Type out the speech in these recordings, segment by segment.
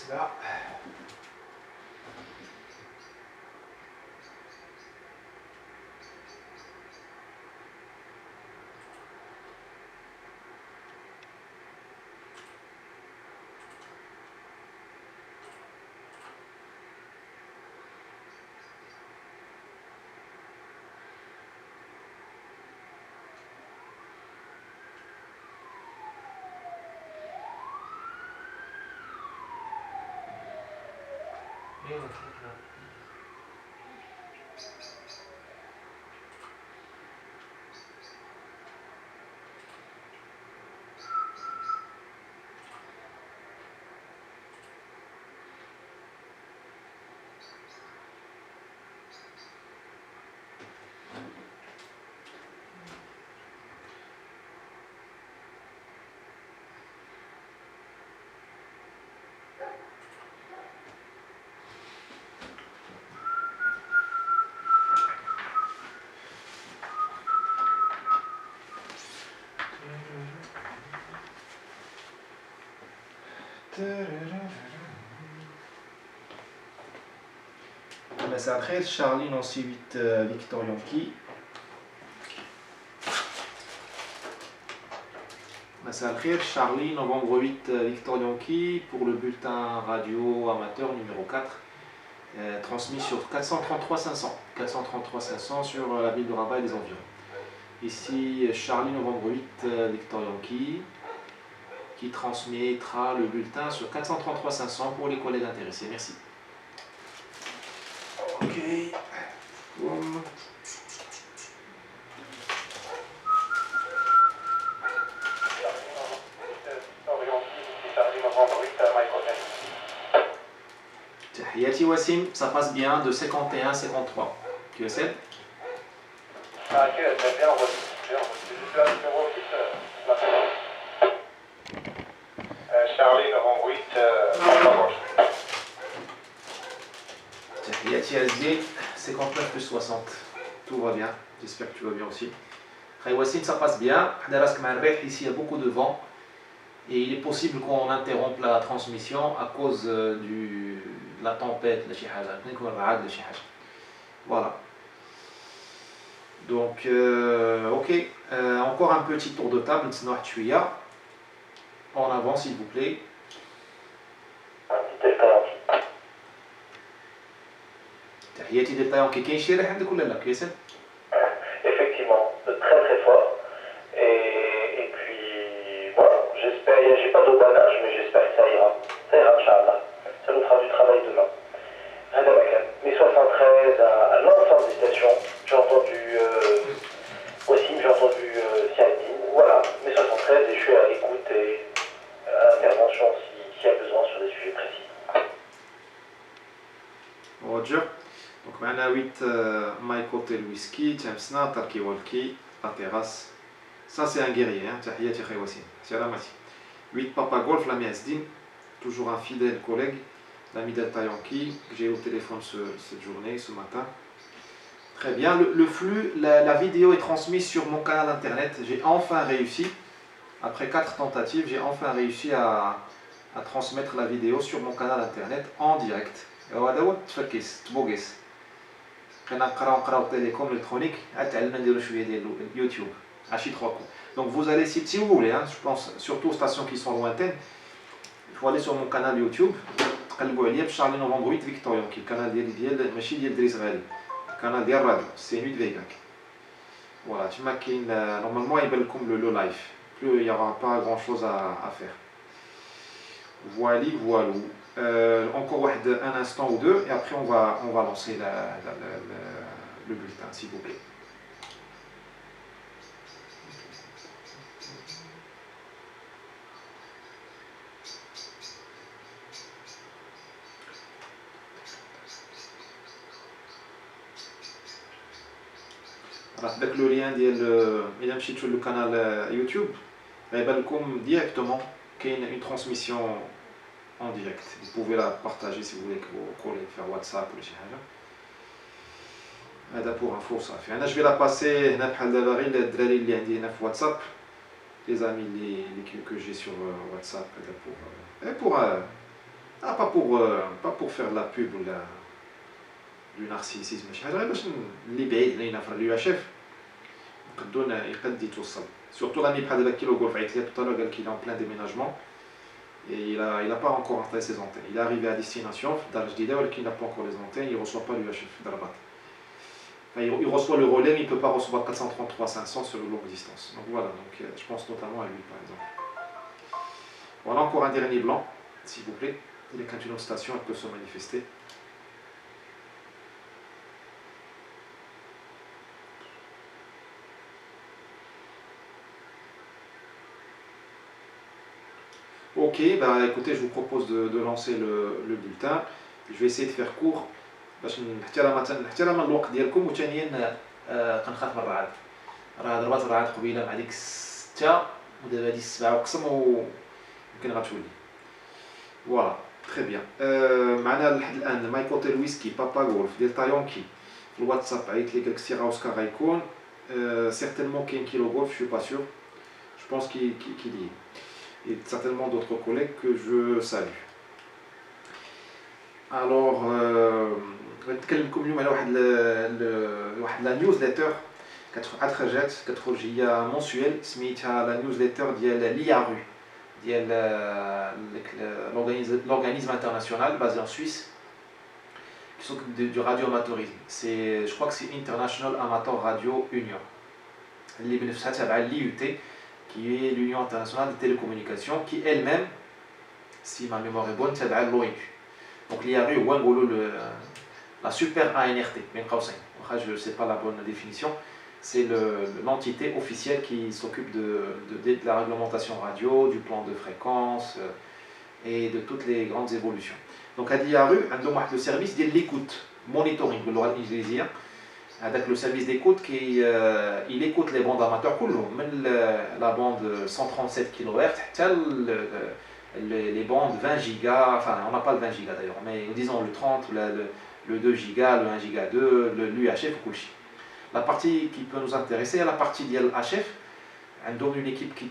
là. مساء الخير شارلي نونسي 8 فيكتور يونكي. مساء الخير Charlie, novembre 8 Victor Yankee pour le bulletin radio amateur numéro 4 transmis sur 433 500 sur la ville de Rabat et les environs. Ici Charlie, novembre 8 Victor Yankee qui transmettra le bulletin sur 433 500 pour les collègues intéressés. Merci. Ok. Boum. Yati Wassim, ça passe bien de 51 à 53. Tu essaies? Ah ok, j'ai bien reçu. C'est juste là, numéro 8, Charlie, novembre 8, Yati Azdi, 59 plus 60. Tout va bien, j'espère que tu vas bien aussi. Wassim, ça passe bien. Ici, il y a beaucoup de vent. Et il est possible qu'on interrompe la transmission à cause de la tempête, voilà. Donc, ok, encore un petit tour de table, en avant s'il vous plaît. تحياتي للطيونكي كاين شي ريح عندك ولا لا كياسر؟ Effectivement, très très fort. Et puis voilà, j'espère, j'ai pas de dannage, mais j'espère que ça ira. Ça ira, Inch'Allah. Ça nous fera du travail demain. Mes 73 à l'ensemble des stations. J'ai entendu Wassim, j'ai entendu Siadine. Voilà, mes 73 et je suis à l'écoute et à l'intervention s'il y a besoin sur des sujets précis. Roger. Donc معنا 8 Mike Hotel Whisky, Thamsna, Tarki Walkie, la terrasse. Ça c'est un guerrier, hein. Tahiyati Khay Wassim. Salamati. 8 Papa Golf, l'ami Asdin, toujours un fidèle collègue, l'ami Delta Yankee, que j'ai eu au téléphone cette journée, ce matin. Très bien, le flux, la vidéo est transmise sur mon canal internet. J'ai enfin réussi, après 4 tentatives, j'ai enfin réussi à transmettre la vidéo sur mon canal internet en direct. وهذا هو تفكيس تبوكيس حنا نقراو télécom électronique تعلمنا نديرو شويه ديال اليوتيوب عشي 3 coups. Donc vous allez si vous voulez, hein, je pense surtout aux stations qui sont lointaines, il faut aller sur mon canal YouTube تقلبوا عليا Charlie novembre 8 Victor Yankee, القناه ديال ماشي ديال دريس غالي, القناه ديال الراديو سي نوت فيغاك. Voilà, تما كاين normalement يبان لكم le live, plus il y aura pas grand chose à faire. Voilà. Encore un instant ou deux et après on va lancer le bulletin s'il vous plaît. Avec le lien il sur le canal YouTube, directement qu'il y a une transmission en direct. Vous pouvez la partager si vous voulez que vos collègues faire WhatsApp ou les choses. Pour info ça fait. Je vais la passer WhatsApp, les amis que j'ai sur WhatsApp pour Ah, pas pour faire de la pub ou du narcissisme, شي حاجه غير باش اللي بعيد علينا في اليو اش اف يقد يتوصل. Surtout l'ami بحال دابا كيلو غولف عيط ليا tout à l'heure قال qu'il est en plein déménagement et il a pas encore installé ses antennes. Il est arrivé à destination في الدار الجديده ولكن il n'a pas encore les antennes, il reçoit pas l'UHF de Rabat. Enfin, il reçoit le relais mais il peut pas recevoir 433-500 sur une longue distance. Donc voilà, donc je pense notamment à lui par exemple. Voilà encore un dernier blanc, s'il vous plaît. Il est quand une autre station, elle peut se manifester. Ok, bah écoutez, je vous propose de lancer le bulletin. Je vais essayer de faire court باش نحترم الوقت ديالكم وثانيا كنخاف من الرعد. راه ضربات الرعد قبيله مع ديك 6 ودابا هادي 7 وقسم ويمكن غتولي. فوالا تري بيان. معنا لحد الان مايك اوتيل ويسكي بابا غولف ديال تايونكي في الواتساب عيط لي قالك سي راوسكا غيكون سيغتينمون كاين كيلو غولف جو با سور جو بونس كي y est. Et certainement d'autres collègues que je salue. Alors, نتكلمكم اليوم على واحد لا نيوزليتر كتخرجات كتخرج هي منسويل سميتها لا نيوزليتر ديال l'IARU ديال l'organisme international basé en Suisse qui s'occupe du radioamateurisme. C'est, je crois que c'est International Amateur Radio Union. اللي بنفسها تابعه l'IUT qui est l'Union internationale des télécommunications, qui elle-même, si ma mémoire est bonne, c'est l'ONU. Donc l'IARU, ou la super ANRT, je ne sais pas la bonne définition, c'est l'entité officielle qui s'occupe de la réglementation radio, du plan de fréquence et de toutes les grandes évolutions. Donc à l'IARU, on a le service de l'écoute, monitoring, avec le service d'écoute qui il écoute les bandes amateurs même la bande 137 kHz les bandes 20 gigas, enfin on n'a pas le 20 gigas d'ailleurs, mais disons le 30, le 2 gigas, le 1 giga 2, l'UHF. La partie qui peut nous intéresser est la partie de l'HF. On donne une équipe qui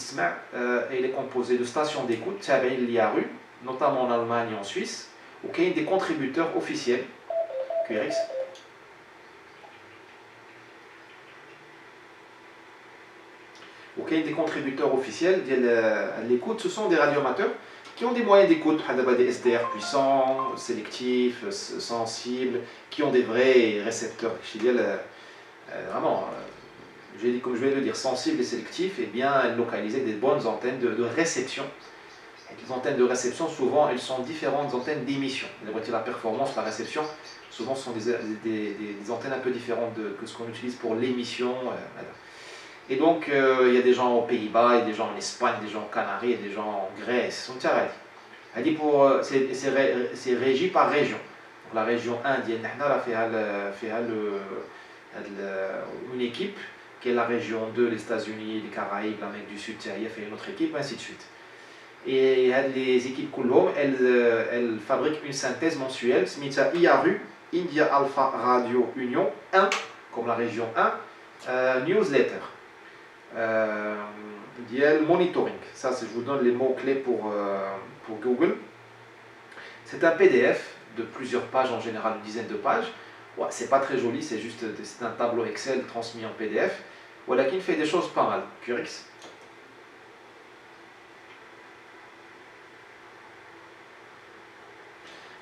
elle est composée de stations d'écoute, c'est l'IARU, notamment en Allemagne et en Suisse, où il y a des contributeurs officiels, QRX. Des contributeurs officiels de l'écoute, ce sont des radioamateurs qui ont des moyens d'écoute, des SDR puissants, sélectifs, sensibles, qui ont des vrais récepteurs. Vraiment, comme je vais le dire, sensibles et sélectifs, et bien localiser des bonnes antennes de réception. Et les antennes de réception, souvent, elles sont différentes antennes d'émission. La performance, la réception, souvent, ce sont des antennes un peu différentes que ce qu'on utilise pour l'émission. Et donc, il y a des gens aux Pays-Bas, il y a des gens en Espagne, des gens aux Canaries, il y a des gens en Grèce. C'est régi par région. Donc, la région indienne, une équipe, qui est la région 2, les États-Unis, les Caraïbes, l'Amérique du Sud, il y a une autre équipe, ainsi de suite. Et les équipes elles fabriquent une synthèse mensuelle, IARU, India Alpha Radio Union 1, comme la région 1, newsletter. Monitoring, ça je vous donne les mots-clés pour Google. C'est un PDF de plusieurs pages, en général une dizaine de pages. Ouais, c'est pas très joli, c'est un tableau Excel transmis en PDF. Voilà, qui fait des choses pas mal. QRX.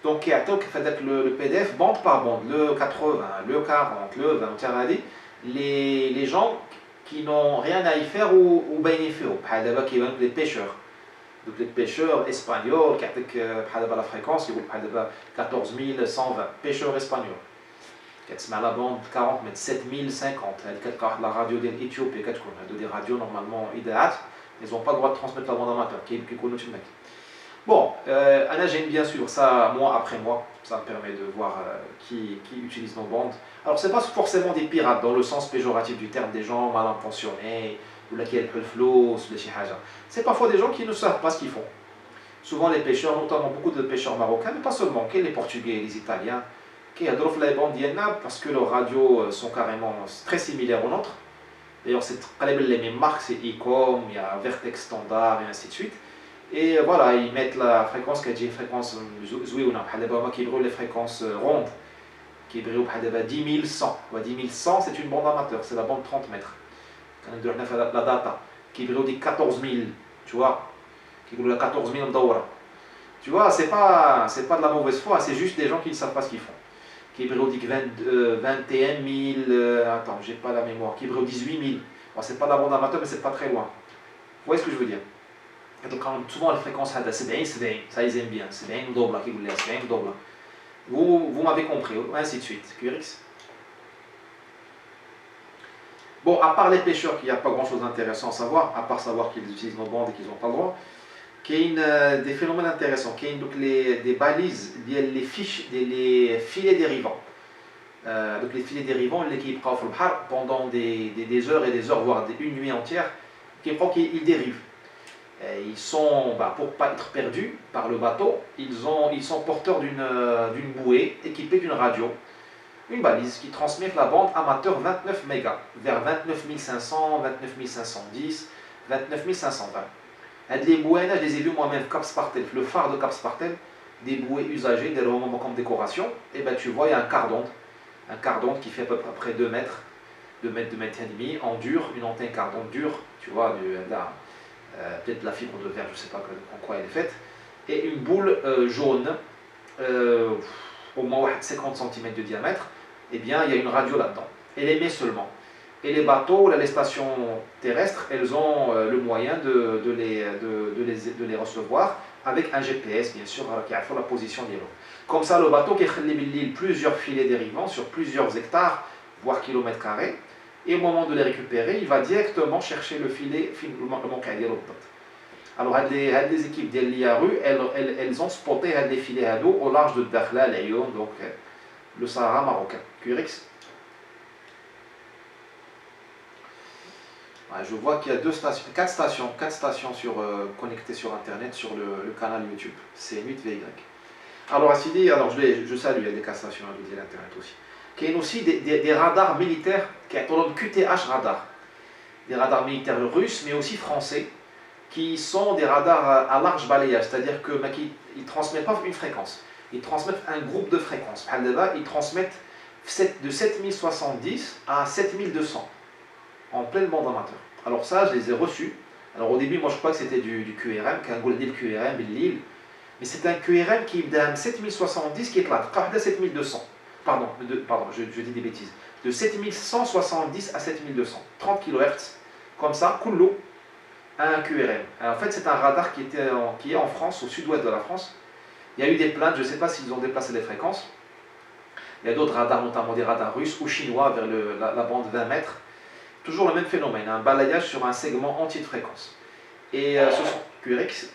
Donc le PDF bande par bande, le 80, le 40, le 20, les gens qui n'ont rien à y faire ou bénéficier. Par exemple, qui ont des pêcheurs. Donc les pêcheurs espagnols, qui ont la fréquence, ils ont 14 120 pêcheurs espagnols. Qui ont la bande 40 mais 7050. La radio d'Éthiopie, des radios normalement idéales, ils n'ont pas le droit de transmettre la bande amateur. Bon, j'aime bien sûr ça mois après mois, ça me permet de voir qui utilise nos bandes. Alors c'est pas forcément des pirates dans le sens péjoratif du terme, des gens mal intentionnés, ou là qui est le flow, c'est parfois des gens qui ne savent pas ce qu'ils font. Souvent les pêcheurs, notamment beaucoup de pêcheurs marocains, mais pas seulement, les Portugais, les Italiens, qui adorent les bandes parce que leurs radios sont carrément très similaires aux nôtres. D'ailleurs c'est les mêmes marques, c'est Ecom, il y a Vertex Standard et ainsi de suite. Et voilà, ils mettent la fréquence qui est une fréquence zouiouna, qui brûle les fréquences rondes, qui brûle 10 100. 10 100, c'est une bande amateur, c'est la bande 30 mètres. La data, qui brûle 14 000, tu vois, qui brûle 14 000 d'Aura. Tu vois, c'est pas de la mauvaise foi, c'est juste des gens qui ne savent pas ce qu'ils font. Qui brûle 21 000, attends, j'ai pas la mémoire, qui brûle 18 000. Bon, c'est pas de la bande amateur, mais c'est pas très loin. Vous voyez ce que je veux dire? Donc, souvent, les fréquences, ça ils aiment bien. C'est une double, qui vous laisse, une double. Vous m'avez compris, ainsi de suite. QRX. Bon, à part les pêcheurs, il n'y a pas grand chose d'intéressant à savoir, à part savoir qu'ils utilisent nos bandes et qu'ils n'ont pas le droit. Qu'il y a des phénomènes intéressants, qu'il y a donc des balises, les filets dérivants. Donc les filets dérivants, qui pendant des heures et des heures, voire une nuit entière, qu'ils dérivent. Ils sont, pour ne pas être perdus par le bateau, ils sont porteurs d'une bouée équipée d'une radio, une balise qui transmet la bande amateur 29 mégas, vers 29 500, 29 510, 29 520. Les bouées, je les ai vues moi-même, Cap Spartel, le phare de Cap Spartel, des bouées usagées, des romans comme décoration, et ben tu vois, il y a un quart d'onde qui fait à peu près 2 mètres, 2 mètres et demi, en dur, une antenne quart d'onde dure, tu vois, peut-être la fibre de verre, je ne sais pas en quoi elle est faite, et une boule jaune, au moins 50 cm de diamètre, et bien il y a une radio là-dedans. Elle émet seulement. Et les bateaux, les stations terrestres, elles ont le moyen de les recevoir avec un GPS, bien sûr, qui a la position des lots. Comme ça, le bateau qui a plusieurs filets dérivants sur plusieurs hectares, voire kilomètres carrés, et au moment de les récupérer, il va directement chercher le filet, le manqué. Alors, les équipes de l'IARU, elles ont spoté les filets d'eau au large de Dakhla, Lyon, donc le Sahara marocain. QRX. Je vois qu'il y a 4 stations connectées sur Internet sur le canal YouTube. C'est 8VY. Alors, Assidi, je salue, il y a des 4 stations à l'Internet aussi. Il y a aussi des radars militaires qui sont QTH radar. Des radars militaires russes, mais aussi français, qui sont des radars à large balayage, c'est-à-dire qu'ils ne transmettent pas une fréquence, ils transmettent un groupe de fréquences. Ils transmettent de 7070 à 7200 en pleine bande amateur. Alors ça, je les ai reçus. Alors au début, moi je crois que c'était du QRM, qu'un Goldil QRM, Lille, mais c'est un QRM qui est de 7070 qui est là, 7200. Pardon, je dis des bêtises. De 7170 à 7200, 30 kHz, comme ça, Koulou, un QRM. Alors, en fait, c'est un radar qui est en France, au sud-ouest de la France. Il y a eu des plaintes, je ne sais pas s'ils ont déplacé les fréquences. Il y a d'autres radars, notamment des radars russes ou chinois vers la bande 20 mètres. Toujours le même phénomène, un balayage sur un segment entier de fréquences. Et ce sont QRX.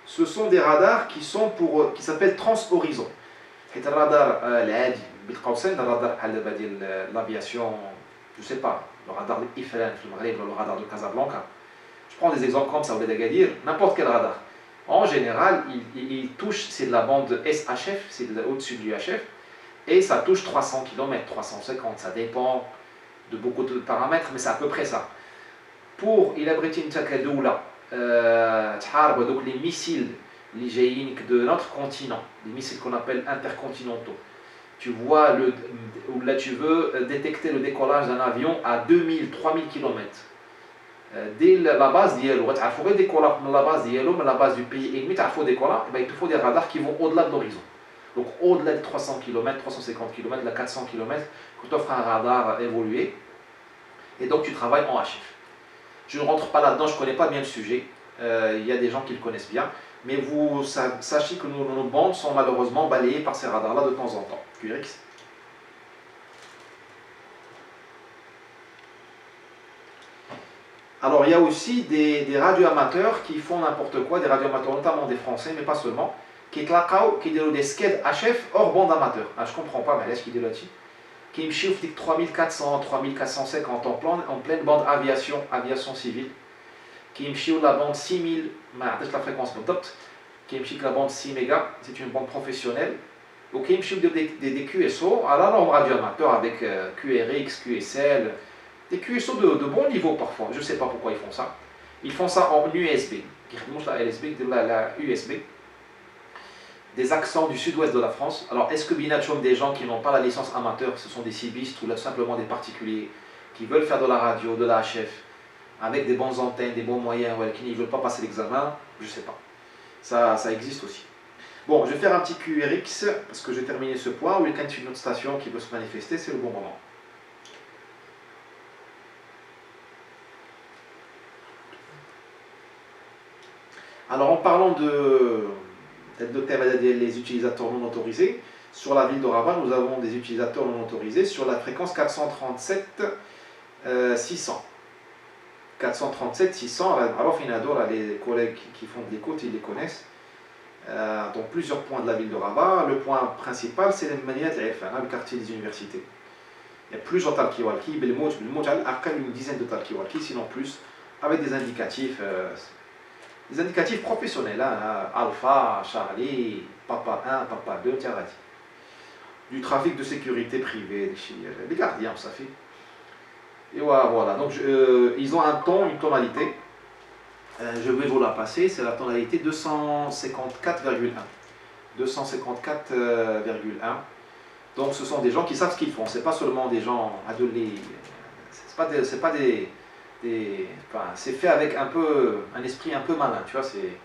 Ce sont des radars qui s'appellent trans-horizon. C'est un radar l'aviation, je ne sais pas, le radar de Ifrane, le radar de Casablanca. Je prends des exemples comme ça, au D'Agadir, n'importe quel radar. En général, il touche, c'est de la bande SHF, c'est au-dessus du HF, et ça touche 300 km, 350, ça dépend de beaucoup de paramètres, mais c'est à peu près ça. Pour il abrite une takadoula, donc les missiles de notre continent, les missiles qu'on appelle intercontinentaux. Tu vois, là tu veux détecter le décollage d'un avion à 2000, 3000 km. Dès la base d'Yellow, tu as décoller la base d'Yellow, mais la base du pays ennemi, tu as décoller, il te faut des radars qui vont au-delà de l'horizon. Donc au-delà de 300 km, 350 km, de 400 km, tu t'offres un radar évolué, et donc tu travailles en HF. Je ne rentre pas là-dedans, je ne connais pas bien le sujet, il y a des gens qui le connaissent bien, mais vous sachez que nos bandes sont malheureusement balayées par ces radars-là de temps en temps. QRX. Alors il y a aussi des radioamateurs qui font n'importe quoi, des radioamateurs notamment des Français, mais pas seulement, qui ont des skeds HF hors bande amateur. Je ne comprends pas, mais est-ce qu'ils disent là-dessus? Qui me chiffrent 3400, 3450 en pleine bande aviation civile. Qui me chiffrent la bande 6000, la fréquence qui me chiffrent la bande 6 mégas, c'est une bande professionnelle. Ou qui me chiffrent des QSO à la norme radioamateur avec QRX, QSL, Des QSO de bon niveau parfois, je ne sais pas pourquoi ils font ça. Ils font ça en USB. La LSB, la USB. Des accents du sud-ouest de la France. Alors, est-ce que Binachom, des gens qui n'ont pas la licence amateur, ce sont des civistes ou là, simplement des particuliers qui veulent faire de la radio, de la HF, avec des bonnes antennes, des bons moyens, ouais, qui ne veulent pas passer l'examen, je ne sais pas. Ça existe aussi. Bon, je vais faire un petit QRX, parce que j'ai terminé ce point, ou quelqu'un une autre station qui veut se manifester, c'est le bon moment. Alors, en parlant les utilisateurs non autorisés, sur la ville de Rabat, nous avons des utilisateurs non autorisés sur la fréquence 437 600. 437 600, alors les collègues qui font de l'écoute, ils les connaissent. Donc plusieurs points de la ville de Rabat. Le point principal, c'est le quartier des universités. Il y a plusieurs talkiwalki, une dizaine de talkiwalki, sinon plus, avec des indicatifs professionnels, hein, Alpha, Charlie, Papa 1, Papa 2, Tiarati. Du trafic de sécurité privée, les gardiens, ça fait. Et voilà, donc ils ont un ton, une tonalité. Je vais vous la passer, c'est la tonalité 254,1. 254,1. Donc ce sont des gens qui savent ce qu'ils font, c'est pas seulement des gens adolés. C'est pas des enfin, c'est fait avec un esprit un peu malin, tu vois, c'est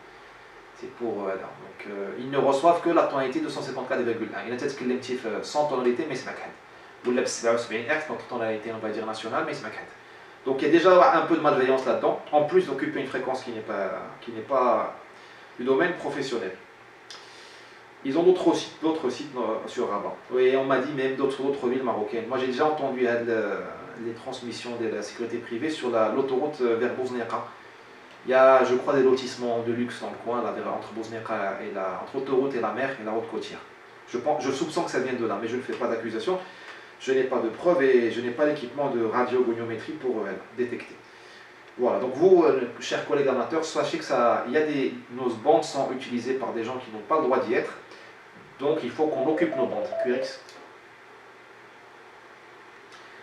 pour donc ils ne reçoivent que la tonalité 254,1. Il y en a peut-être qui l'aiment sans tonalité, mais c'est ma ou le 77 Hz, notre tonalité on va dire nationale, mais c'est ma donc il y a déjà un peu de malveillance là-dedans, en plus d'occuper une fréquence qui n'est pas du domaine professionnel. Ils ont d'autres sites sur Rabat. Et on m'a dit même d'autres villes marocaines. Moi j'ai déjà entendu les transmissions de la sécurité privée sur l'autoroute vers Bozneka. Il y a, je crois, des lotissements de luxe dans le coin, là, entre Bozneka et entre l'autoroute et la mer et la route côtière. Je soupçonne que ça vient de là, mais je ne fais pas d'accusation. Je n'ai pas de preuves et je n'ai pas l'équipement de radiogoniométrie pour détecter. Voilà, donc vous, chers collègues amateurs, sachez que nos bandes sont utilisées par des gens qui n'ont pas le droit d'y être. Donc il faut qu'on occupe nos bandes. QRX.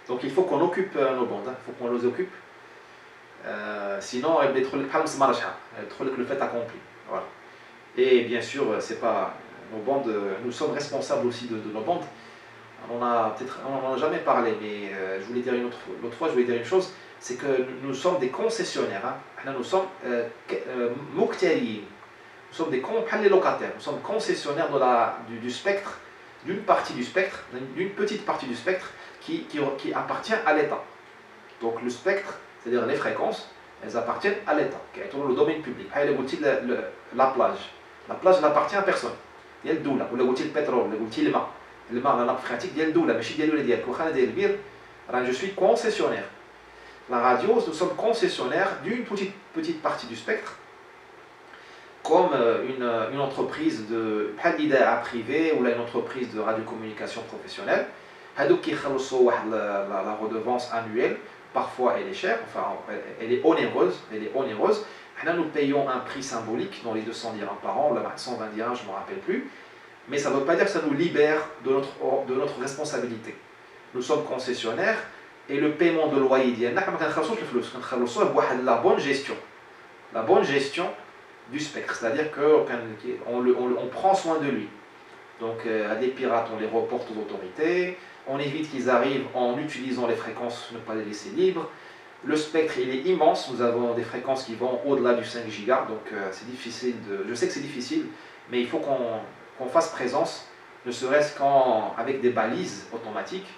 Donc il faut qu'on occupe nos bandes, il faut qu'on les occupe. Sinon, elle est le fait accompli. Voilà. Et bien sûr, c'est pas nos bandes, nous sommes responsables aussi de nos bandes. On n'en a jamais parlé, mais je voulais dire l'autre fois, je voulais dire une chose, c'est que nous sommes des concessionnaires. Hein. Nous sommes muktari. Nous sommes les locataires. Nous sommes concessionnaires du spectre, d'une petite partie du spectre qui appartient à l'État. Donc le spectre, c'est-à-dire les fréquences, elles appartiennent à l'État, qui est le domaine public. La plage. La plage n'appartient à personne. Il y a le doula, ou le pétrole, le mât. Le mât, la nappe phréatique, il y a le doula, mais je suis concessionnaire. La radio, nous sommes concessionnaires d'une petite partie du spectre, comme une entreprise de privée ou là, une entreprise de radiocommunication professionnelle. La redevance annuelle, parfois elle est chère, enfin elle est onéreuse. Nous payons un prix symbolique dans les 200 dirhams par an, ou 120 dirhams, je ne me rappelle plus. Mais ça ne veut pas dire que ça nous libère de notre responsabilité. Nous sommes concessionnaires et le paiement de loyer, la bonne gestion. La bonne gestion du spectre, c'est-à-dire qu'on prend soin de lui. Donc à des pirates, on les reporte aux autorités, on évite qu'ils arrivent en utilisant les fréquences, ne pas les laisser libres. Le spectre, il est immense, nous avons des fréquences qui vont au-delà du 5 giga, donc c'est difficile je sais que c'est difficile, mais il faut qu'on fasse présence, ne serait-ce qu'avec des balises automatiques.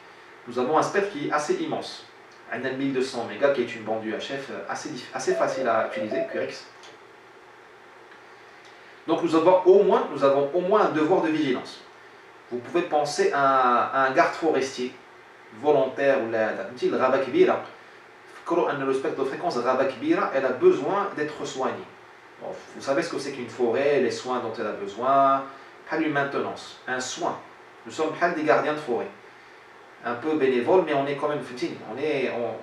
Nous avons un spectre qui est assez immense. Un 1200 mégas qui est une bande UHF assez facile à utiliser, QRX. Donc nous avons au moins un devoir de vigilance. Vous pouvez penser à un garde forestier volontaire ou le Rabat Kbira. Le spectre de fréquence Rabat Kbira, elle a besoin d'être soignée. Bon, vous savez ce que c'est qu'une forêt, les soins dont elle a besoin, pas une maintenance, un soin. Nous sommes pas des gardiens de forêt. Un peu bénévoles, mais on est quand même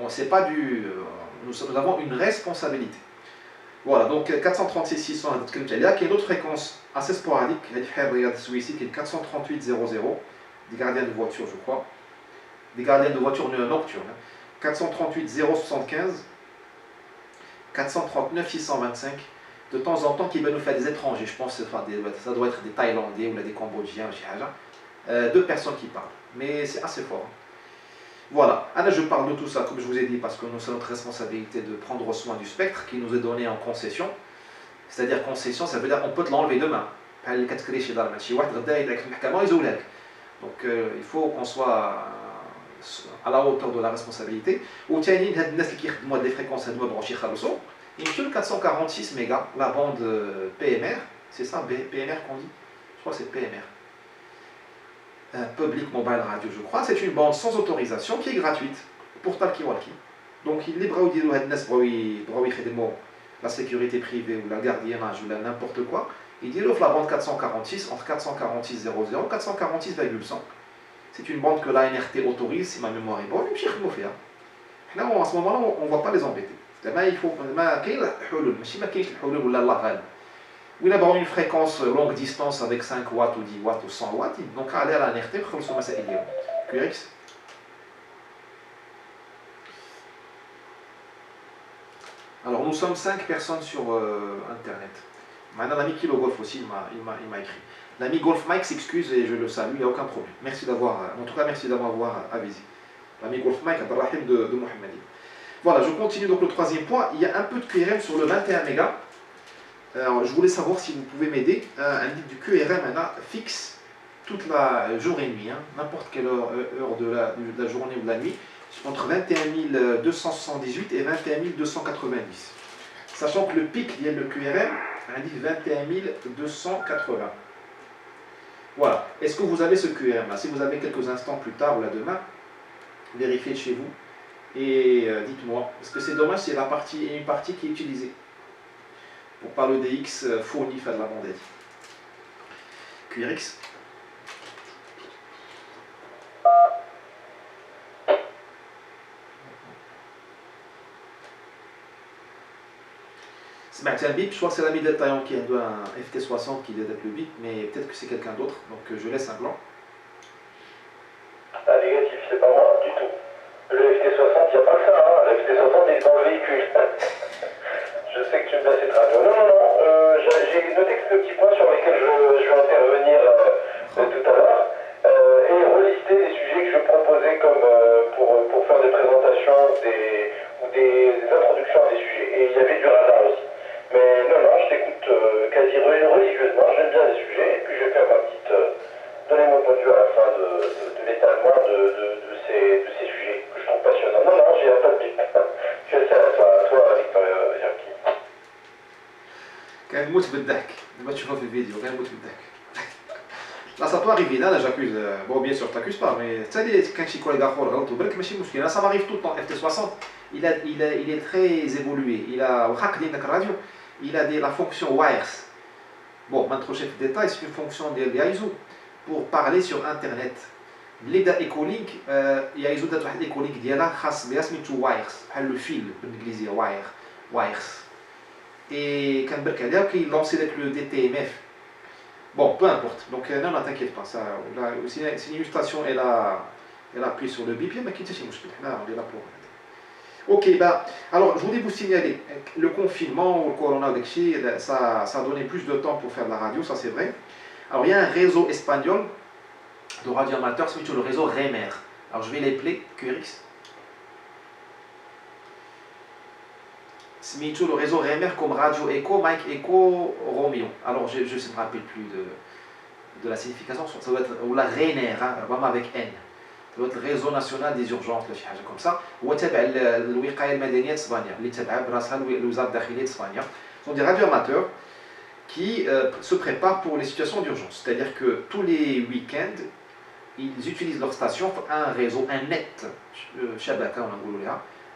c'est pas nous avons une responsabilité. Voilà, donc 436 600 il y a une autre fréquence assez sporadique, qui est 438 00, des gardiens de voiture, je crois. Des gardiens de voiture nocturnes. 438 075, 439 625. De temps en temps, qui va nous faire des étrangers. Je pense que ça doit être des Thaïlandais ou des Cambodgiens. Deux personnes qui parlent. Mais c'est assez fort. Voilà. Alors, je parle de tout ça, comme je vous ai dit, parce que nous, c'est notre responsabilité de prendre soin du spectre qui nous est donné en concession. C'est-à-dire concession, ça veut dire qu'on peut te l'enlever demain. Donc il faut qu'on soit à la hauteur de la responsabilité. Ou tiens, il y a des fréquences à brancher Khalousso. Il me tue 446 mégas, la bande PMR, c'est ça, PMR qu'on dit? Je crois que c'est PMR. Public Mobile Radio, je crois. C'est une bande sans autorisation qui est gratuite pour Talkie-Walkie. Donc il est libre de la sécurité privée ou la gardiennage ou n'importe quoi. Il dit la bande 446 entre 446.00 et 446,100. C'est une bande que la NRT autorise, si ma mémoire est bonne, là, à ce moment-là, on ne va pas les embêter. Il faut il a une fréquence longue distance avec 5 watts ou 10 watts ou 100 watts, donc aller à la NRT pour QRX. Alors nous sommes 5 personnes sur internet. Maintenant l'ami Kilo Golf aussi, il m'a écrit. L'ami Golf Mike s'excuse et je le salue, il n'y a aucun problème. Merci d'avoir, en tout cas merci d'avoir avisé. L'ami Golf Mike, Abdelrahim de Mohamedi. Voilà, je continue donc le troisième point. Il y a un peu de QRM sur le 21 mégas. Alors, je voulais savoir si vous pouvez m'aider. Un litre du QRM fixe toute la jour et nuit, n'importe quelle heure de la journée ou de la nuit, entre 21 278 et 21 290. Sachant que le pic lié le QRM indique 21 280. Voilà. Est-ce que vous avez ce QRM là? Si vous avez quelques instants plus tard ou là demain, vérifiez de chez vous. Et dites-moi, est-ce que c'est dommage, c'est une partie qui est utilisée pour pas le DX fourni à de la bande. QRX. C'est un bip, je crois que c'est l'ami Delta qui a un FT60 qui détecte le bip, mais peut-être que c'est quelqu'un d'autre, donc je laisse un blanc. Ah, négatif, c'est pas moi du tout. Le FT60, il n'y a pas que ça, hein. Le FT60 est dans le véhicule. Je sais que tu me passes cette radio. Non, j'ai noté quelques petits points sur lesquels je vais intervenir tout à l'heure et relister les sujets que je proposais comme pour faire des présentations ou des introductions à des sujets. Et il y avait du radar aussi. Mais non, je t'écoute quasi religieusement, j'aime bien les sujets et puis je vais faire ma petite... donner mon point de vue à la fin de l'étalement de ces sujets que je trouve passionnants. Non, j'ai un peu de bip. Je sais à toi, Victoria Yaki. كان يموت بالضحك لما تشوفه في الفيديو كان يموت بالضحك. لا ça peut arriver là j'accuse bon bien sûr t'accuses pas mais tu sais quand شي collègue اخر غلطوا بالك ماشي مشكل. Là ça m'arrive tout le temps. FT60 il est très évolué. Il a radio, il a la fonction wires. Bon, maintenant chef de détail, c'est une fonction de ISO pour parler sur internet. ليدا ايكولينك يعيزو دات واحد الايكولينك ديالها خاص بها سميتو وايرز بحال لو فيل بالانجليزيه وايرز et كنبرك عليها كيلونسي داك لو دي تي ام اف. Bon, peu importe. Donc non, t'inquiète pas. Ça, là, c'est une illustration. Elle appuie sur le bip, mais qui t'est chez nous. On est là pour. Ok, bah, alors je voulais vous signaler le confinement ou le corona, ça a donné plus de temps pour faire de la radio, ça c'est vrai. Alors il y a un réseau espagnol de radio amateurs, c'est le réseau REMER. Alors je vais l'appeler QRX. C'est le réseau REMER comme Radio Echo, Mike Echo, Romeo. Alors je ne me rappelle plus de la signification, ça doit être ou la RENER, vraiment avec N. Ça doit être le réseau national des urgences, comme ça. Ou الوقاية المدنية d'Espagne, اللي تابعة براسها الوزارة الداخلية d'Espagne. Ce sont des radioamateurs qui se préparent pour les situations d'urgence. C'est-à-dire que tous les week-ends, ils utilisent leur station, un réseau, un net,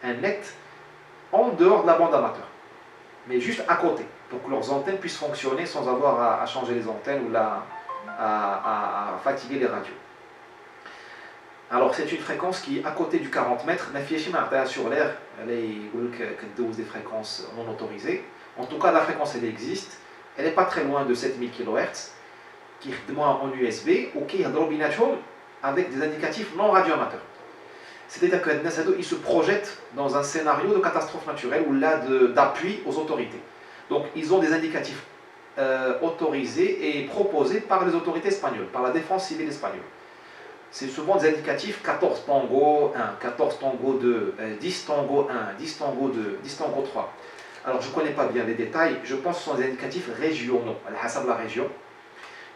un net en dehors de la bande amateur, mais juste à côté, pour que leurs antennes puissent fonctionner sans avoir à changer les antennes ou à fatiguer les radios. Alors c'est une fréquence qui est à côté du 40 mètres, mais sur l'air, des fréquences non autorisées. En tout cas, la fréquence elle existe, elle n'est pas très loin de 7000 kHz, qui est en USB ou qui est avec des indicatifs non radioamateurs. C'est-à-dire que ils se projettent dans un scénario de catastrophe naturelle ou là d'appui aux autorités. Donc ils ont des indicatifs autorisés et proposés par les autorités espagnoles, par la défense civile espagnole. C'est souvent des indicatifs 14 tango 1, 14 tango 2, 10 tango 1, 10 tango 2, 10 tango 3. Alors je ne connais pas bien les détails, je pense que ce sont des indicatifs régionaux, à la région,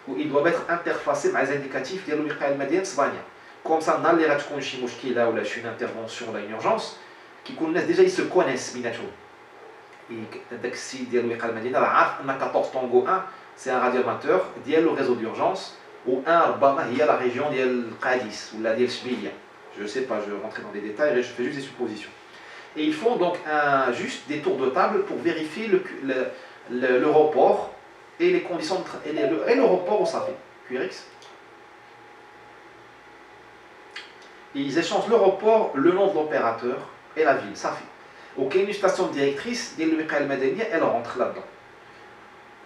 où ils doivent être interfacés avec les indicatifs de l'Ouiqa al-Madina Spania. Comme ça, dans les rachkon chi mouchkila ou là, une intervention, là, une urgence, qui connaissent déjà, ils se connaissent, binacho. Et d'axi de l'Ouiqa al-Madina, on a 14 tango 1, c'est un radioamateur, dial le réseau d'urgence, ou un il y a la région de Qadis ou la de Shbilia. Je ne sais pas, je vais rentrer dans les détails, je fais juste des suppositions. Et ils font donc juste des tours de table pour vérifier le report et les conditions de et le report au SAFI, QRX. Et ils échangent le report, le nom de l'opérateur et la ville, SAFI. Ok, une station directrice, elle rentre là-dedans.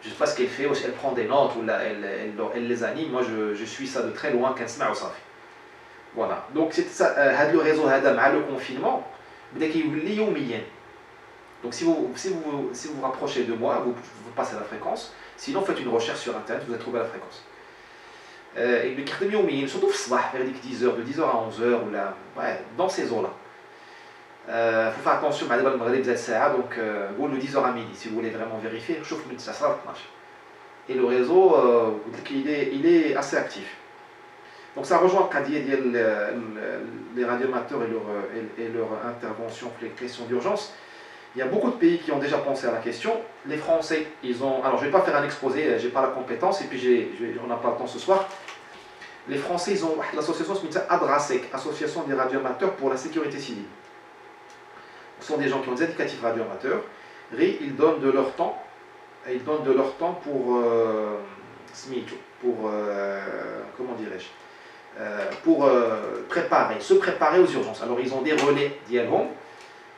Je ne sais pas ce qu'elle fait, ou si elle prend des notes, ou là, elle les anime. Moi, je suis ça de très loin, qu'elle se met au SAFI. Voilà. Donc, c'est ça, le réseau, le confinement, donc si vous rapprochez de moi, vous passez la fréquence. Sinon, faites une recherche sur Internet, vous allez trouver la fréquence. Et le carte de surtout vers 10h, de 10h à 11h, ou là, ouais, dans ces eaux-là. Il faut faire attention, donc le 10h à midi, si vous voulez vraiment vérifier, et le réseau, il est assez actif. Donc ça rejoint les radioamateurs et leur intervention pour les questions d'urgence. Il y a beaucoup de pays qui ont déjà pensé à la question. Les Français, ils ont... Alors je ne vais pas faire un exposé, je n'ai pas la compétence, et puis on n'a pas le temps ce soir. Les Français, ils ont l'association ADRASEC, Association des radioamateurs pour la sécurité civile. Ce sont des gens qui ont des indicatifs radioamateurs. Ils donnent de leur temps. Ils donnent de leur temps pour... comment dirais-je, pour se préparer aux urgences. Alors ils ont des relais d'ILHOM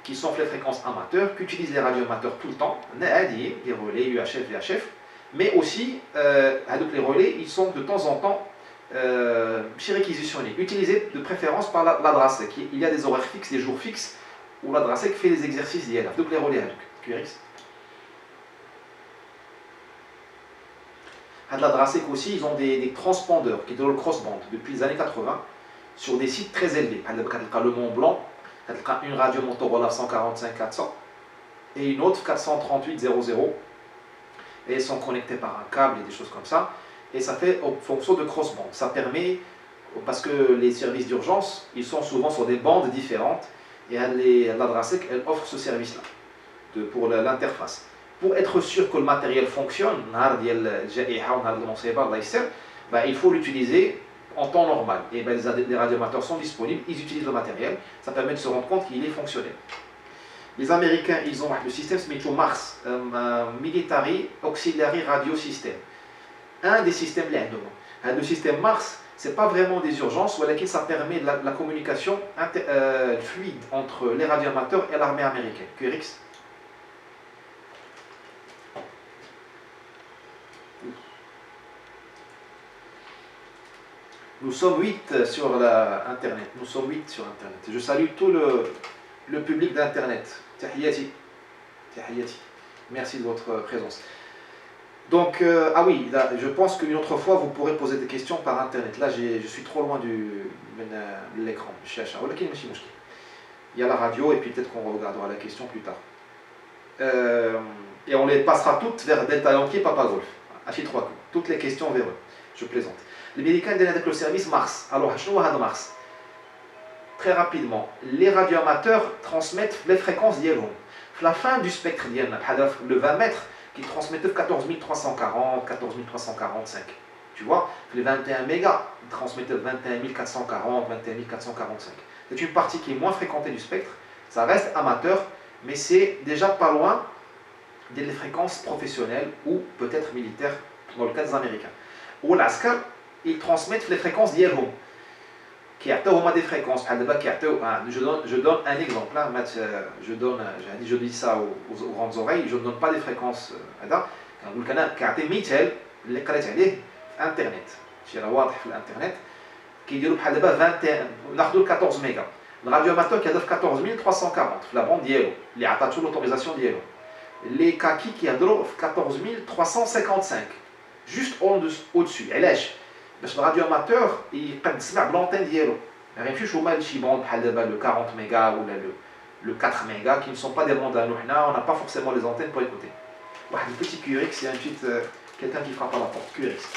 qui sont les fréquences amateurs, qu'utilisent les radioamateurs tout le temps, des relais UHF, VHF, mais aussi les relais, ils sont de temps en temps réquisitionnés, utilisés de préférence par l'ADRASEC. Il y a des horaires fixes, des jours fixes, où l'ADRASEC fait des exercices d'ILH, donc les relais QRX. À l'ADRASEC aussi, ils ont des transpondeurs qui sont le crossband depuis les années 80 sur des sites très élevés. Le Mont Blanc, une radio Motorola 145-400 et une autre 438-00. Et elles sont connectées par un câble et des choses comme ça. Et ça fait en fonction de crossband. Ça permet, parce que les services d'urgence, ils sont souvent sur des bandes différentes. Et l'ADRASEC, elle offre ce service-là pour l'interface. Pour être sûr que le matériel fonctionne, il faut l'utiliser en temps normal. Et les radioamateurs sont disponibles, ils utilisent le matériel, ça permet de se rendre compte qu'il est fonctionnel. Les Américains, ils ont le système Mars, Military Auxiliary Radio System. Un des systèmes le système Mars, ce n'est pas vraiment des urgences, mais ça permet la communication fluide entre les radioamateurs et l'armée américaine. QRX. Nous sommes 8 sur Internet. Nous sommes 8 sur Internet. Je salue tout le public d'Internet. Tahiyati. Tahiyati. Merci de votre présence. Donc, ah oui, là, je pense qu'une autre fois, vous pourrez poser des questions par Internet. Là, je suis trop loin de l'écran. Il y a la radio et puis peut-être qu'on regardera la question plus tard. Et on les passera toutes vers Delta Yankee, Papa Golf. Achi 3 coups. Toutes les questions vers eux. Je plaisante. Les médicaments avec le service Mars. Alors, Mars. Très rapidement, les radioamateurs transmettent les fréquences d'ILHOM. La fin du spectre d'ILHOM, le 20 mètres, qui transmettent 14 340, 14 345. Tu vois, les 21 mégas, ils transmettent 21 440, 21 445. C'est une partie qui est moins fréquentée du spectre. Ça reste amateur, mais c'est déjà pas loin des fréquences professionnelles ou peut-être militaires dans le cas des Américains. Ou l'ASCAR, ils transmettent les fréquences d'ILHOM. Qui ont des fréquences. Je donne un exemple. Je dis ça aux grandes oreilles. Je ne donne pas des fréquences. Quand le canal qui a été mis, les Internet. J'ai la Internet qui dit 14 mégas. Le radioamateur qui a 14 340, la bande d'Yellow, il a atteint l'autorisation d'Yellow. Les kaki qui a 14 355, juste au-dessus. Et là, le radioamateur, il peut se l'antenne d'Yellow. Il y a une bande qui le 40 mégas ou le 4 mégas qui ne sont pas des bandes à nous. On n'a pas forcément les antennes pour écouter. Un petit QRX, c'est quelqu'un qui frappe à la porte. QRX.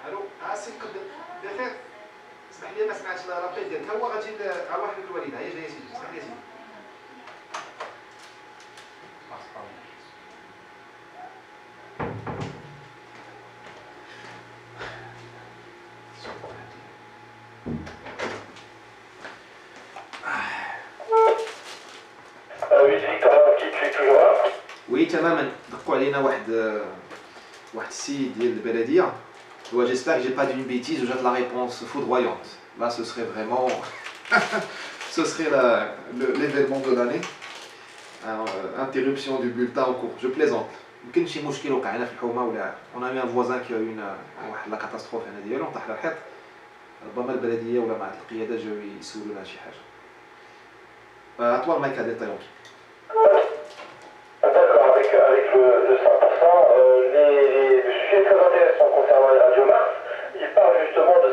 الو سي نقدر بخير اسمح لي ما سمعتش لابيل ديالك هو غادي على واحد الوالده هي جايه سيدي اسمح لي سيدي وي تماما دقوا علينا واحد السيد ديال البلديه. J'espère que j'ai pas dit une bêtise ou j'ai la réponse foudroyante. Là, ce serait vraiment, ce serait l'événement de l'année. Interruption du bulletin en cours. Je plaisante. On a eu un voisin qui a eu la catastrophe. ربما البلديه ولا مع القياده جاو يسولونا شي حاجه. À toi le mic à détail. D'accord, avec le 100%, les sujets très intéressants concernant les radios Mars, ils parlent justement de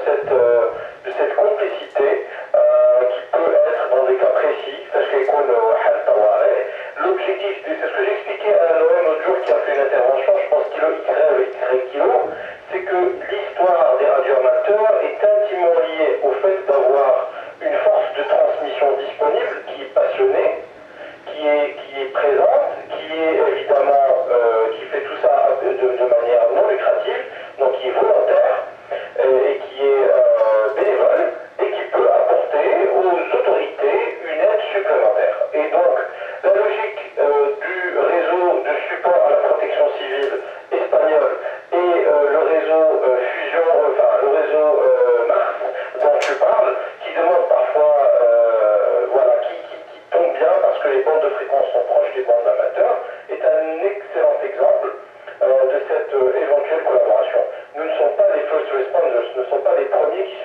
cette complicité qui peut être dans des cas précis. L'objectif, c'est ce que j'expliquais à Noël l'autre jour qui a fait une intervention, je pense kilo Y kilo, c'est que l'histoire des radioamateurs est intimement liée au fait d'avoir une force de transmission disponible qui est passionnée, qui est présente, qui est évidemment, qui fait tout ça de manière non lucrative, donc qui est volontaire et qui est bénévole et qui peut apporter aux autorités une aide supplémentaire. Et donc, la logique du réseau de support à la protection civile espagnol et le réseau fusion, enfin le réseau Mars dont tu parles, qui demande parfois, voilà, qui tombe bien parce que les bandes de fréquence sont proches des bandes amateurs, est un excellent exemple de cette éventuelle collaboration. Nous ne sommes pas les first responders, ce ne sont pas les premiers qui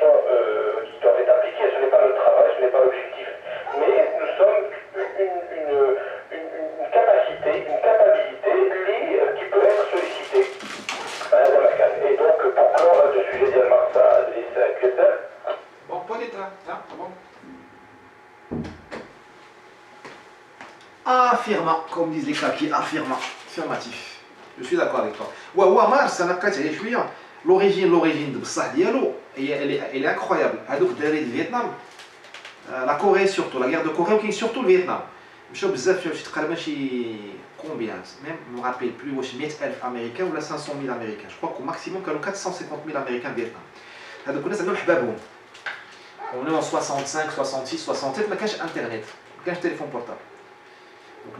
doivent être impliqués, ce n'est pas le travail, ce n'est pas l'objectif. Mais nous sommes une capacité, une capacité qui peut être sollicitée. Et donc, pour clore le sujet d'Elmar Kessel. Bon, pas d'état, hein, bon. Affirmant, comme disent les kaki, affirmant, affirmatif. Je suis d'accord avec toi. Ouais, Mars, ça n'a qu'à être l'origine de ça, elle est incroyable. Hadouk Dari du Vietnam, la Corée surtout, la guerre de Corée, qui est surtout le Vietnam. Je sais combien, même je ne me rappelle plus, 100 000 Américains ou 500 000 Américains. Je crois qu'au maximum, il y a 450 000 Américains au Vietnam. Hadouk Nas, on est en 65, 66, 67, mais il y a Internet, il y a un téléphone portable. Donc,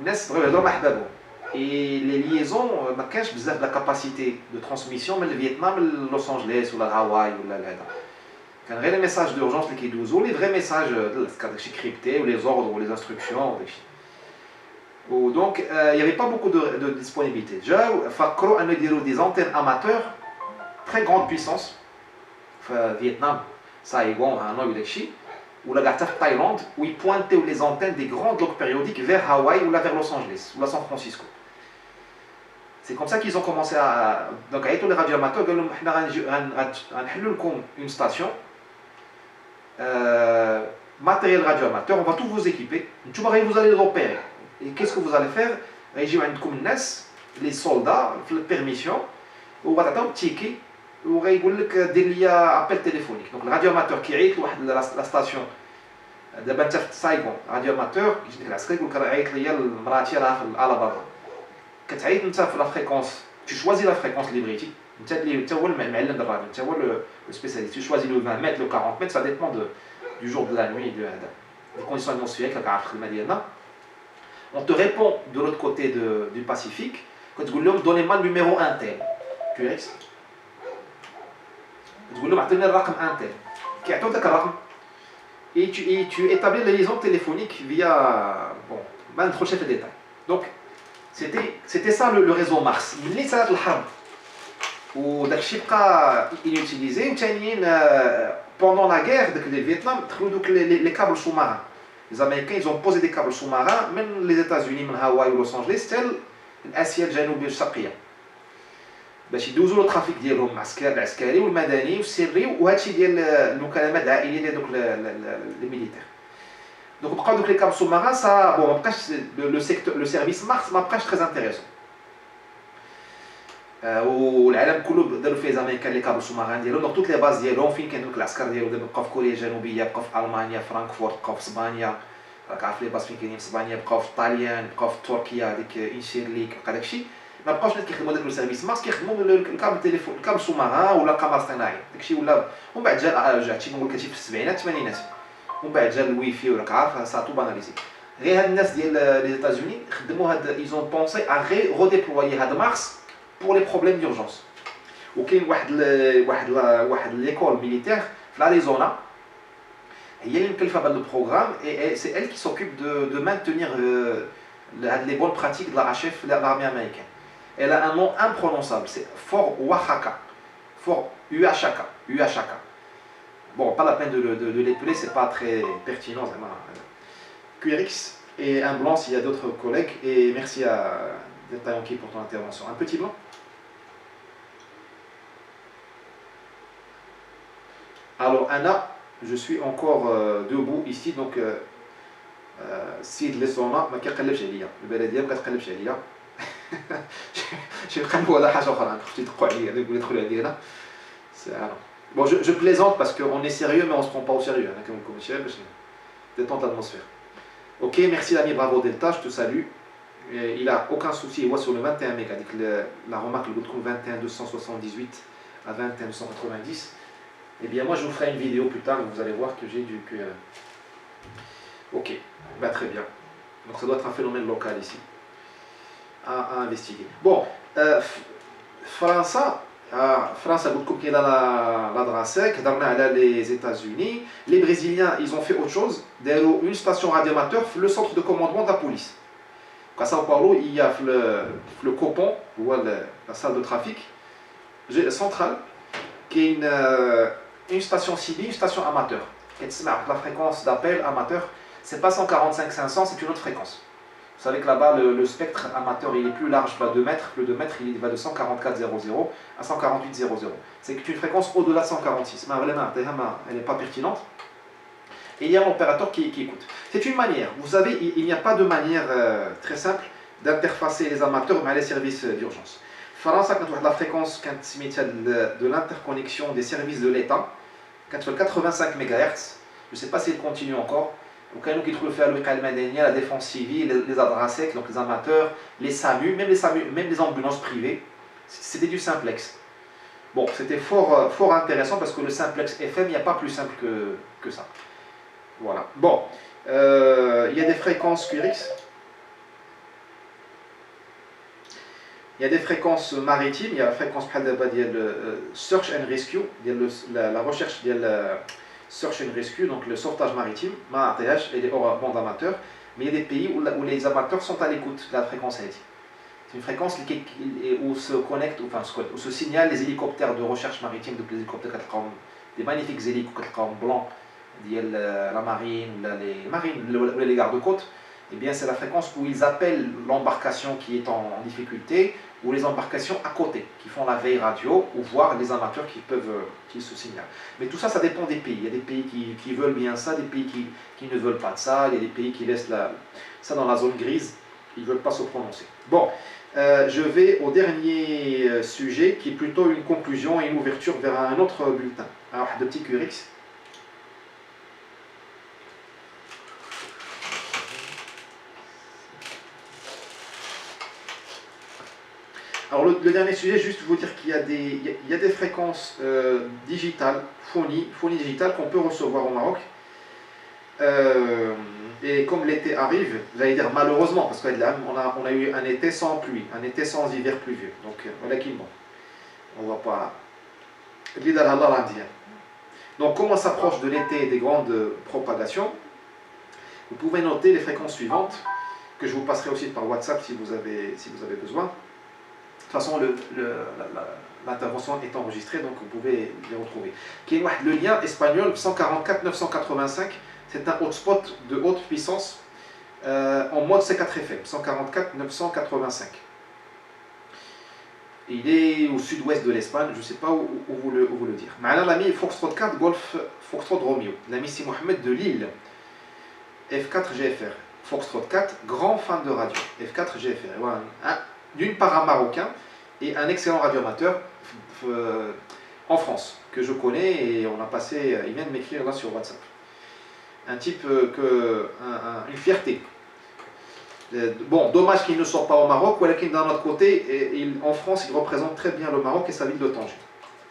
et les liaisons, il y a la capacité de transmission, mais le Vietnam, Los Angeles ou la Hawaï ou la quand il y a les messages d'urgence qui sont les vrais messages cryptés ou les ordres ou les instructions. Donc il n'y avait pas beaucoup de disponibilité. J'ai des antennes amateurs, très grande puissance, Vietnam, Saigon, Hanoi, ou la Thaïlande, où ils pointaient les antennes des grands blocs périodiques vers Hawaï ou vers Los Angeles ou San Francisco. C'est comme ça qu'ils ont commencé à. Donc, les radioamateurs, ils ont une station, matériel radioamateur, on va tout vous équiper, vous allez les opérer. Et qu'est-ce que vous allez faire? Les soldats, la permission, ou va un ticket, ou va dire qu'il appel téléphonique. Donc, le radioamateur qui est la station de Saigon, radioamateur, il y a la fréquence, tu choisis la fréquence librétique, tu le spécialiste, tu choisis le 20 mètres, le 40 mètres, ça dépend du jour, de la nuit, des conditions atmosphériques. On te répond de l'autre côté du Pacifique, quand tu dis donnez-moi le numéro 1 tel, QX. Tu dis donnez-moi le numéro 1 tel, qui attend ta et tu établis la liaison téléphonique via ما ندخلش في الديتاي. دونك سيتي سا لو ريزو مارس ملي صارت الحرب وداك الشيء بقى inutilisé. وثانيين pendant la guerre داك لي فيتنام دخلوا دوك لي كابل sous-marins. Les Américains ils ont posé des câbles sous-marins من les États-Unis من هاواي ولوس أنجلوس حتى الآسيا الجنوبية الشرقية باش يدوزوا له الترافيك ديالهم العسكري والمدني والسري وهادشي ديال المكالمات العائليه ديال دوك لي ميليتير. دونك بقاو دوك لي كابل sous-marins ça bon ما بقاش لو سيرفيس مارس ما بقاش تري انتريسون. والعالم كله داروا فيه زاميريكان لي كابل sous-marins ديالهم. دونك توت لي باز ديالهم فين كاين دوك العسكر ديالهم دابا بقاو في كوريا الجنوبيه بقاو في المانيا فرانكفورت بقاو في اسبانيا راك عارف لي باز فين كاينين في اسبانيا بقاو في طاليان بقاو في تركيا هذيك انشيرليك بقى داكشي. ما بقاوش الناس كيخدموا داك السيرفيس مارس كيخدموا الكابل التليفون الكابل sous-marin ولا قمر اصطناعي داكشي ولا. ومن بعد جا هادشي كنقول لك هادشي في السبعينات الثمانينات. ومن بعد جا الويفي وراك عارف ساطو باناليزي. غير هاد الناس ديال لي ايتازوني خدموا هاد ايزون بونسي ا ريديبلويي هاد مارس بور لي بروبليم ديورجونس. وكاين واحد ليكول ميليتير في لاريزونا هي اللي مكلفه بهذا البروغرام اي سي elle qui s'occupe de maintenir les bonnes pratiques de la HF l'armée américaine. Elle a un nom imprononçable, c'est Fort Oaxaca. Fort Uachaka. Uachaka. Bon, pas la peine de l'épeler, c'est pas très pertinent. QRX et un blanc s'il y a d'autres collègues. Et merci à Tayanki pour ton intervention. Un petit blanc. Alors Anna, je suis encore debout ici, donc سيد لي صونا ما كيقلبش عليا البلديه ما كتقلبش عليا. شي نقلبوا على حاجه اخرى خفتي يدقوا عليا يقولوا يدخلوا علينا. Bon, je plaisante parce qu'on est sérieux mais on se prend pas au sérieux. Détente l'atmosphère. Ok, merci l'ami Bravo Delta, je te salue. Il a aucun souci, il voit sur le 21 mégas, la remarque le bouton 21 278 à 21 290. Et bien moi je vous ferai une vidéo plus tard où vous allez voir que j'ai du QRM. Ok, bah, très bien. Donc ça doit être un phénomène local ici à investiguer. Bon, France a beaucoup qui est dans la Drasek, dans les États-Unis. Les Brésiliens, ils ont fait autre chose. Derrière une station radioamateur, le centre de commandement de la police. À Sao Paulo, il y a le copon, ou la salle de trafic centrale, qui est une station civile, une station amateur. La fréquence d'appel amateur, c'est pas 145-500, c'est une autre fréquence. Vous savez que là-bas, le spectre amateur il est plus large, pas 2 mètres. Le 2 mètres, il va de 144.00 à 148.00. C'est une fréquence au-delà de 146. Mais elle n'est pas pertinente. Et il y a un opérateur qui écoute. C'est une manière. Vous savez, il n'y a pas de manière très simple d'interfacer les amateurs mais les services d'urgence. France a la fréquence de l'interconnexion des services de l'État, 85 MHz. Je ne sais pas s'il continue encore. Donc, nous qui trouvent faire le la défense civile, les ADRASEC, donc les amateurs, les SAMU, même les ambulances privées, c'était du simplex. Bon, c'était fort intéressant parce que le simplex FM, il n'y a pas plus simple que ça. Voilà. Bon, il y a des fréquences QRX. Il y a des fréquences maritimes, il y a la fréquence Search and Rescue, la recherche de Search and Rescue, donc le sauvetage maritime, et les hors bandes amateurs. Mais il y a des pays où les amateurs sont à l'écoute de la fréquence AIT. C'est une fréquence où se connectent, où se signalent les hélicoptères de recherche maritime, donc les hélicoptères des magnifiques hélicoptères blancs, la marine, les gardes-côtes. Eh bien, c'est la fréquence où ils appellent l'embarcation qui est en difficulté ou les embarcations à côté, qui font la veille radio ou voir les amateurs qui se signalent. Mais tout ça, ça dépend des pays. Il y a des pays qui veulent bien ça, des pays qui ne veulent pas de ça, il y a des pays qui laissent ça dans la zone grise, ils ne veulent pas se prononcer. Bon, je vais au dernier sujet qui est plutôt une conclusion et une ouverture vers un autre bulletin. Alors, de petits QRX. Alors le dernier sujet, juste vous dire qu'il y a des fréquences digitales, phonie digitale qu'on peut recevoir au Maroc. Et comme l'été arrive, j'allais dire malheureusement, parce qu'on a eu un été sans pluie, un été sans hiver pluvieux. Donc voilà qui bon, on va pas. Donc comme on s'approche de l'été et des grandes propagations, vous pouvez noter les fréquences suivantes. que je vous passerai aussi par WhatsApp si vous avez besoin. De toute façon, l'intervention est enregistrée, donc vous pouvez les retrouver. Le lien espagnol 144 985, c'est un hotspot de haute puissance en mode C4 FM, 144 985. Il est au sud-ouest de l'Espagne, je ne sais pas où vous le dire. Maintenant, l'ami Foxtrot 4 Golf Foxtrot Romeo, l'ami Si Mohamed de Lille, F4 GFR. Foxtrot 4, grand fan de radio, F4 GFR. Voilà. D'une part un Marocain et un excellent radioamateur en France, que je connais et on a passé, il vient de m'écrire là sur WhatsApp. Un type, une fierté. Bon, dommage qu'il ne soit pas au Maroc, ou d'un autre côté, en France, il représente très bien le Maroc et sa ville de Tanger.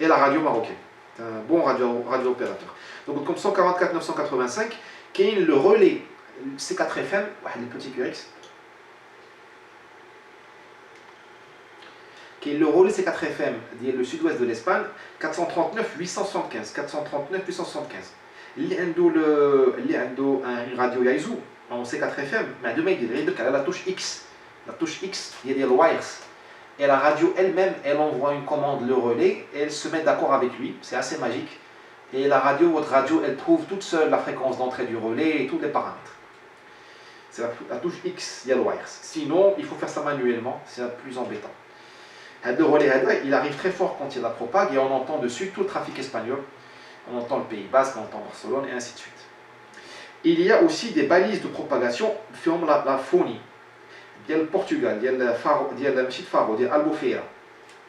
Et la radio marocaine. C'est un bon radio-opérateur. Donc, comme 144 985, qui est le relais C4 FM, les petits QX, qui est le relais C4 FM, le sud-ouest de l'Espagne, 439 875. 439 875. Il y a une radio Yaizou en C4 FM, mais demain il y a la touche X. La touche X, il y a des wires. Et la radio elle-même, elle envoie une commande, le relais, et elle se met d'accord avec lui. C'est assez magique. Et la radio, votre radio, elle trouve toute seule la fréquence d'entrée du relais et tous les paramètres. C'est la touche X, il y a le wires. Sinon, il faut faire ça manuellement, c'est plus embêtant. Le relais, il arrive très fort quand il y a la propague et on entend dessus tout le trafic espagnol. On entend le Pays Basque, on entend Barcelone et ainsi de suite. Il y a aussi des balises de propagation comme la FONI. Il y a le Portugal, il y a le Faro, il y a le Faro, il y a Albufeira,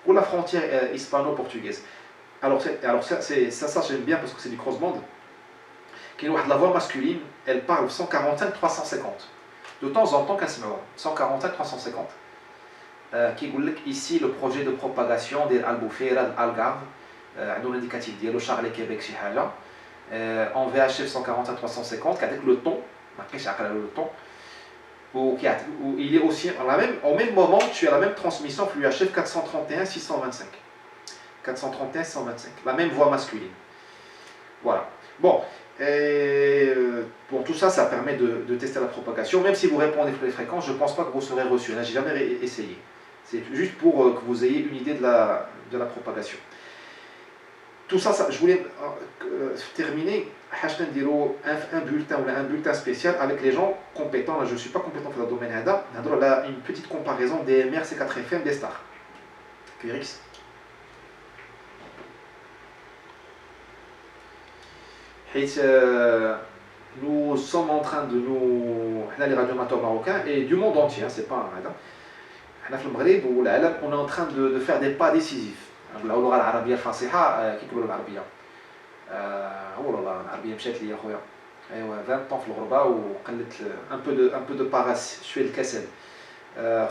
ou la frontière hispano-portugaise. Alors ça j'aime bien parce que c'est du cross-band. La voix masculine, elle parle 145-350. De temps en temps, 145-350. Qui dit ici le projet de propagation de Albufeira, d'Algarve, un indicatif de Charles Québec, en VHF 140-350, avec le ton, le ton, où il est aussi, au même moment, tu as la même transmission flux HF 431-625. 431-625, la même voix masculine. Voilà. Bon, tout ça, ça permet de tester la propagation. Même si vous répondez les fréquences, je ne pense pas que vous serez reçu. Là, j'ai jamais essayé. C'est juste pour que vous ayez une idée de la propagation. Tout ça, je voulais terminer un bulletin spécial avec les gens compétents. Là, je ne suis pas compétent dans le domaine là, une petite comparaison des MR C4 FM des stars. QRX. Nous sommes en train de les radioamateurs marocains et du monde entier, c'est pas un radar. On est en train de faire des pas décisifs. اللغة العربية الفصيحة كي يقولوا العربية والله العربية مشات لي يا خويا ايوا 20 طون في الغربة وقلت ان بو دو باراس شويه الكسل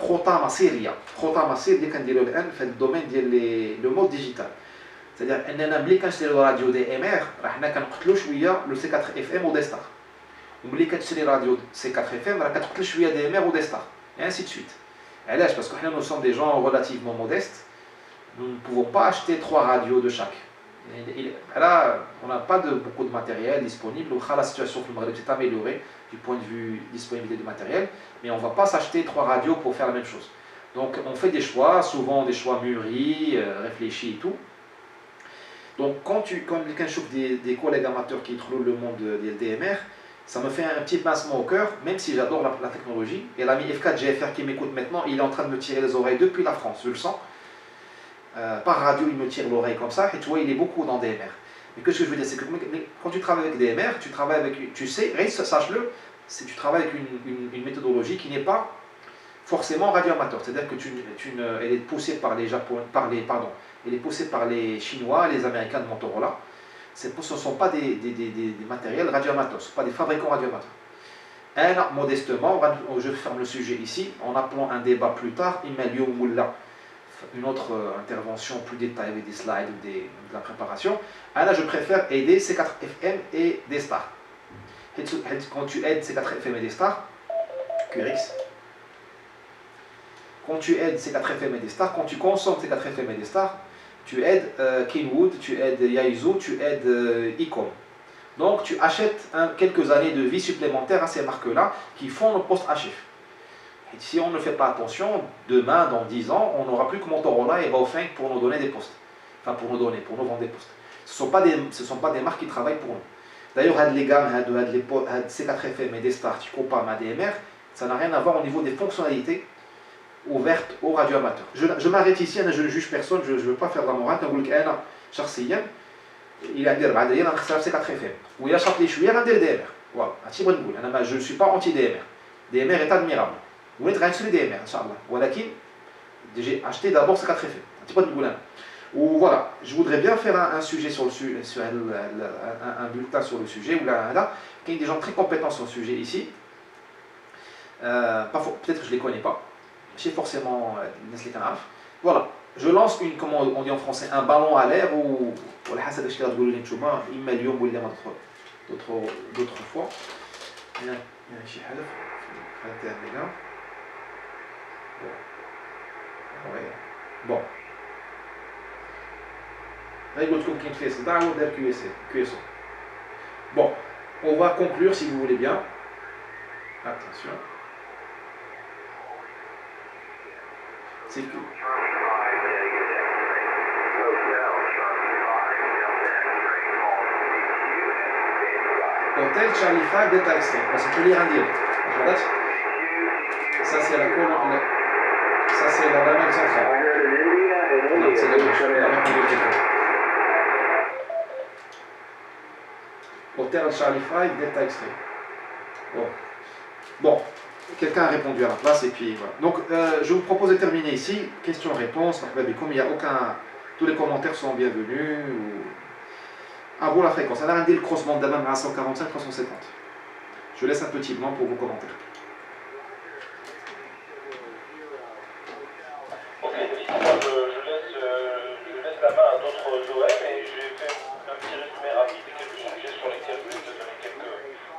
خطى مصيريه اللي كنديروا الان في الدومين ديال لو مود ديجيتال c'est-à-dire اننا ملي كنشريو راديو دي ام ار راه حنا كنقتلوا شويه لو سي 4 اف ام ودي ستار وملي كتشري راديو سي 4 اف ام راه كتقتل شويه دي ام ار ودي ستار et ainsi de suite. علاش باسكو حنا nous sommes des gens relativement modestes. Nous ne pouvons pas acheter 3 radios de chaque. Là, on n'a pas beaucoup de matériel disponible. La situation s'est améliorée du point de vue disponibilité de matériel, mais on ne va pas s'acheter 3 radios pour faire la même chose. Donc on fait des choix, souvent des choix mûris, réfléchis et tout. Donc quand quelqu'un chauffe des collègues amateurs qui trouvent le monde des DMR, ça me fait un petit pincement au cœur, même si j'adore la technologie. Et l'ami F4 GFR qui m'écoute maintenant, il est en train de me tirer les oreilles depuis la France, je le sens. Par radio, il me tire l'oreille comme ça, et tu vois, il est beaucoup dans DMR. Mais qu'est-ce que je veux dire, c'est que quand tu travailles avec DMR, tu travailles avec, tu sais, sache-le, tu travailles avec une méthodologie qui n'est pas forcément radioamateur. C'est-à-dire que elle est poussée par les elle est poussée par les Chinois, les Américains de Motorola. Ce ne sont pas des matériels radioamateurs, ce ne sont pas des fabricants radioamateurs. Modestement, je ferme le sujet ici, en appelant un débat plus tard, une autre intervention plus détaillée avec des slides ou de la préparation. Là, je préfère aider C4 FM et des stars. Quand tu aides C4 FM et des stars, QRX, quand tu aides C4 FM et des stars, quand tu consommes C4 FM et des stars, tu aides Kenwood, tu aides Yaesu, tu aides Icom. Donc tu achètes quelques années de vie supplémentaires à ces marques-là qui font le post-HF. Et si on ne fait pas attention, demain, dans 10 ans, on n'aura plus que Motorola et Baofeng pour nous donner des postes. Enfin, pour nous vendre des postes. Ce ne sont pas des marques qui travaillent pour nous. D'ailleurs, les gammes, C4FM et des Start, Copam, ADMR, ça n'a rien à voir au niveau des fonctionnalités ouvertes aux radioamateurs. Je m'arrête ici, je ne juge personne, je ne veux pas faire de la morale. Il a dit C4FM. Ou il a chapé les a DMR. Voilà, je ne suis pas anti-DMR. DMR est admirable. Vous voulez acheter DMR, Inch'Allah. Voilà qui j'ai acheté d'abord C4FM. Ou voilà, je voudrais bien faire un sujet sur le sujet, un bulletin sur le sujet, où là, il y a des gens très compétents sur le sujet ici. Peut-être que je ne les connais pas. Je sais forcément voilà, je lance comment on dit en français, un ballon à l'air ou d'autres fois. Il y a un petit hadaf là. Bon. Bon, on va conclure si vous voulez bien. Attention. C'est que Hotel Charlie 5 Delta X-ray. Ça peut lire un deal. Ça c'est la colonne. Ça c'est la lamelle centrale. Non, c'est la gauche. Hotel Charlie 5 Delta X-ray. Bon. Quelqu'un a répondu à la place et puis voilà. Donc je vous propose de terminer ici. Questions-réponses. Comme il n'y a aucun. Tous les commentaires sont bienvenus. À vous la fréquence. On a un deal crossband d'Amam à 145-350. Je laisse un petit blanc pour vos commentaires. Ok, je laisse la main à d'autres OM et j'ai fait un petit résumé rapide de quelques sujets sur lesquels je vais te donner quelques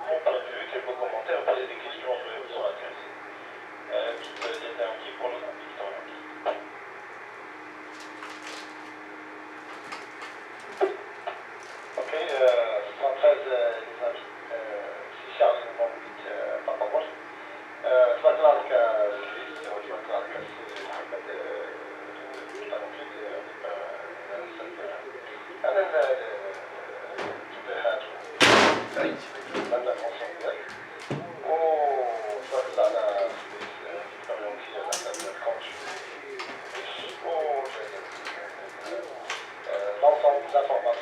points de vue, quelques commentaires, poser des questions aux OM qui sont intéressés. C'était un petit pour le groupe. Ok, 113 les amis, si Charles est dans pas moi. تفضل كجليس وتفضل كسي محمد أنا الجبهات وتفضل على l'ensemble des informations